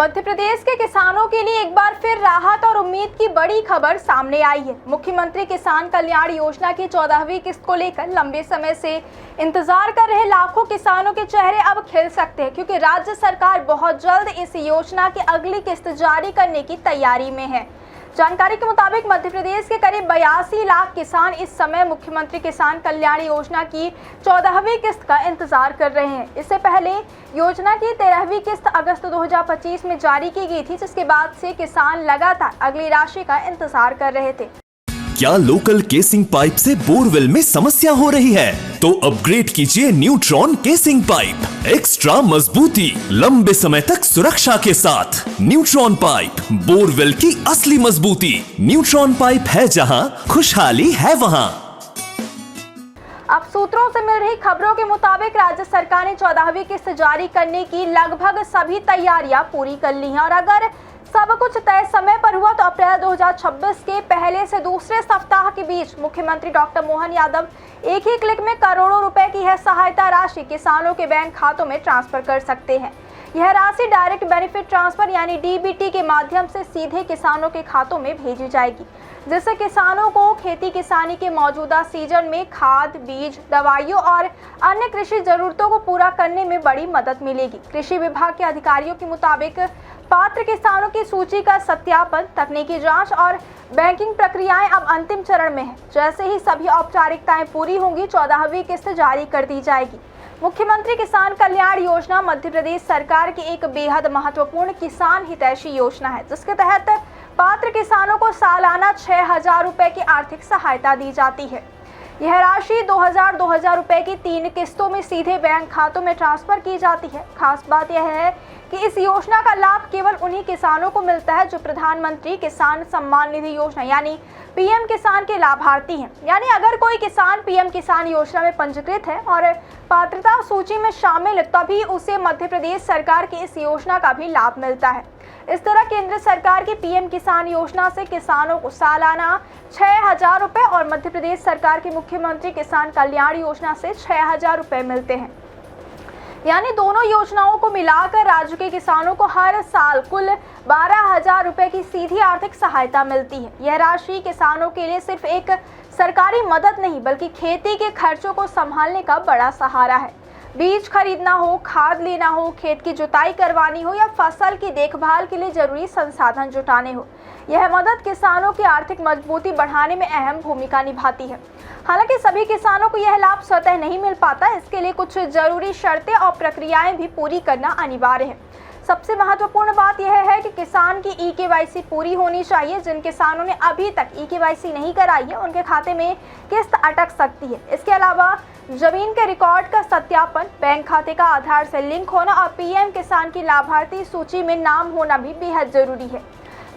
मध्य प्रदेश के किसानों के लिए एक बार फिर राहत और उम्मीद की बड़ी खबर सामने आई है। मुख्यमंत्री किसान कल्याण योजना की 14वीं किस्त को लेकर लंबे समय से इंतजार कर रहे लाखों किसानों के चेहरे अब खिल सकते हैं, क्योंकि राज्य सरकार बहुत जल्द इस योजना की अगली किस्त जारी करने की तैयारी में है। जानकारी के मुताबिक मध्य प्रदेश के करीब 82 लाख किसान इस समय मुख्यमंत्री किसान कल्याण योजना की 14वीं किस्त का इंतजार कर रहे हैं। इससे पहले योजना की 13वीं किस्त अगस्त 2025 में जारी की गई थी, जिसके बाद से किसान लगातार अगली राशि का इंतजार कर रहे थे। क्या लोकल केसिंग पाइप से बोरवेल में समस्या हो रही है? तो अपग्रेड कीजिए न्यूट्रॉन केसिंग पाइप। एक्स्ट्रा मजबूती, लंबे समय तक सुरक्षा के साथ। न्यूट्रॉन पाइप, बोरवेल की असली मजबूती। न्यूट्रॉन पाइप है जहां, खुशहाली है वहां। अब सूत्रों से मिल रही खबरों के मुताबिक राज्य सरकार ने 14वीं किस्त जारी करने की लगभग सभी तैयारियां पूरी कर ली हैं, और अगर सब कुछ तय समय पर हुआ तो अप्रैल 2026 के पहले से दूसरे सप्ताह के बीच मुख्यमंत्री डॉक्टर मोहन यादव एक ही क्लिक में करोड़ों रुपए की यह सहायता राशि किसानों के बैंक खातों में ट्रांसफर कर सकते हैं। यह राशि डायरेक्ट बेनिफिट ट्रांसफर यानी डीबीटी के माध्यम से सीधे किसानों के खातों में भेजी जाएगी, जिससे किसानों को खेती किसानी के मौजूदा सीजन में खाद, बीज, दवाइयों और अन्य कृषि जरूरतों को पूरा करने में बड़ी मदद मिलेगी। कृषि विभाग के अधिकारियों के मुताबिक पात्र किसानों की सूची का सत्यापन, तकनीकी जांच और बैंकिंग प्रक्रियाएं अब अंतिम चरण में है। जैसे ही सभी औपचारिकताएं पूरी होंगी, 14वीं किस्त जारी कर दी जाएगी। मुख्यमंत्री किसान कल्याण योजना मध्य प्रदेश सरकार की एक बेहद महत्वपूर्ण किसान हितैषी योजना है, जिसके तहत पात्र किसानों को सालाना 6,000 रुपए की आर्थिक सहायता दी जाती है। यह राशि 2,000 रुपए की 3 किस्तों में सीधे बैंक खातों में ट्रांसफर की जाती है। खास बात यह है कि इस योजना का लाभ केवल उन्हीं किसानों को मिलता है जो प्रधानमंत्री किसान सम्मान निधि योजना यानी पीएम किसान के लाभार्थी हैं। यानी अगर कोई किसान पीएम किसान योजना में पंजीकृत है और पात्रता सूची में शामिल है, तभी उसे मध्य प्रदेश सरकार की इस योजना का भी लाभ मिलता है। इस तरह केंद्र सरकार की पीएम किसान योजना से किसानों को सालाना 6,000 रुपए और मध्य प्रदेश सरकार की मुख्यमंत्री किसान कल्याण योजना से 6,000 रुपए मिलते हैं। यानी दोनों योजनाओं को मिलाकर राज्य के किसानों को हर साल कुल 12,000 रुपए की सीधी आर्थिक सहायता मिलती है। यह राशि किसानों के लिए सिर्फ एक सरकारी मदद नहीं, बल्कि खेती के खर्चों को संभालने का बड़ा सहारा है। बीज खरीदना हो, खाद लेना हो, खेत की जुताई करवानी हो या फसल की देखभाल के लिए जरूरी संसाधन जुटाने हो, यह मदद किसानों की आर्थिक मजबूती बढ़ाने में अहम भूमिका निभाती है। हालांकि सभी किसानों को यह लाभ स्वतः नहीं मिल पाता, इसके लिए कुछ जरूरी शर्तें और प्रक्रियाएं भी पूरी करना अनिवार्य है। सबसे महत्वपूर्ण बात यह है कि किसान की ई-केवाईसी पूरी होनी चाहिए। जिन किसानों ने अभी तक ई-केवाईसी नहीं कराई है, उनके खाते में किस्त अटक सकती है। इसके अलावा जमीन के रिकॉर्ड का सत्यापन, बैंक खाते का आधार से लिंक होना और पीएम किसान की लाभार्थी सूची में नाम होना भी बेहद जरूरी है।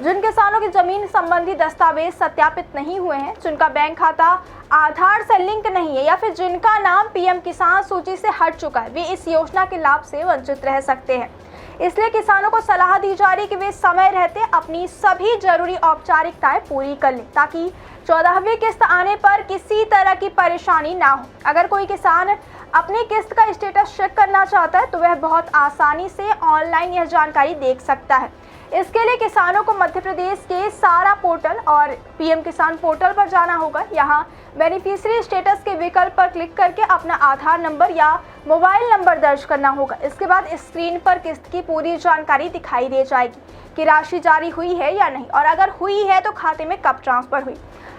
जिन किसानों की जमीन संबंधी दस्तावेज सत्यापित नहीं हुए हैं, जिनका बैंक खाता आधार से लिंक नहीं है या फिर जिनका नाम पीएम किसान सूची से हट चुका है, वे इस योजना के लाभ से वंचित रह सकते हैं। इसलिए किसानों को सलाह दी जा रही कि वे समय रहते अपनी सभी जरूरी औपचारिकताएं पूरी कर लें, ताकि 14वीं किस्त आने पर किसी तरह की परेशानी ना हो। अगर कोई किसान अपनी किस्त का स्टेटस चेक करना चाहता है, तो वह बहुत आसानी से ऑनलाइन यह जानकारी देख सकता है। इसके लिए किसानों को मध्य प्रदेश के सारा पोर्टल और पीएम किसान पोर्टल पर जाना होगा। यहाँ बेनिफिशियरी स्टेटस के विकल्प पर क्लिक करके अपना आधार नंबर या मोबाइल नंबर दर्ज करना होगा। इसके बाद स्क्रीन पर किस्त की पूरी जानकारी दिखाई दे जाएगी कि राशि जारी हुई है या नहीं, और अगर हुई है तो खाते में कब ट्रांसफर हुई।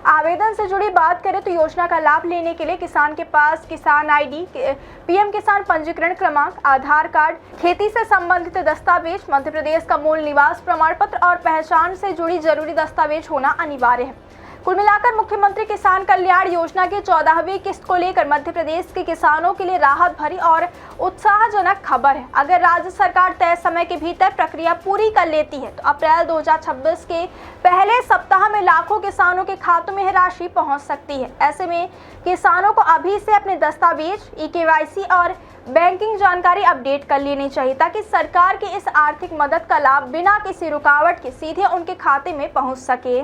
आवेदन से जुड़ी बात करें तो योजना का लाभ लेने के लिए किसान के पास किसान आईडी, पीएम किसान पंजीकरण क्रमांक, आधार कार्ड, खेती से संबंधित दस्तावेज, मध्य प्रदेश का मूल निवास प्रमाण पत्र और पहचान से जुड़ी जरूरी दस्तावेज होना अनिवार्य है। कुल मिलाकर मुख्यमंत्री किसान कल्याण योजना की 14वीं किस्त को लेकर मध्य प्रदेश के किसानों के लिए राहत भरी और उत्साहजनक खबर है। अगर राज्य सरकार तय समय के भीतर प्रक्रिया पूरी कर लेती है, तो अप्रैल 2026 के पहले सप्ताह में लाखों किसानों के खातों में यह राशि पहुंच सकती है। ऐसे में किसानों को अभी से अपने दस्तावेज, ई-केवाईसी और बैंकिंग जानकारी अपडेट कर लेनी चाहिए, ताकि सरकार की इस आर्थिक मदद का लाभ बिना किसी रुकावट के सीधे उनके खाते में पहुंच सके।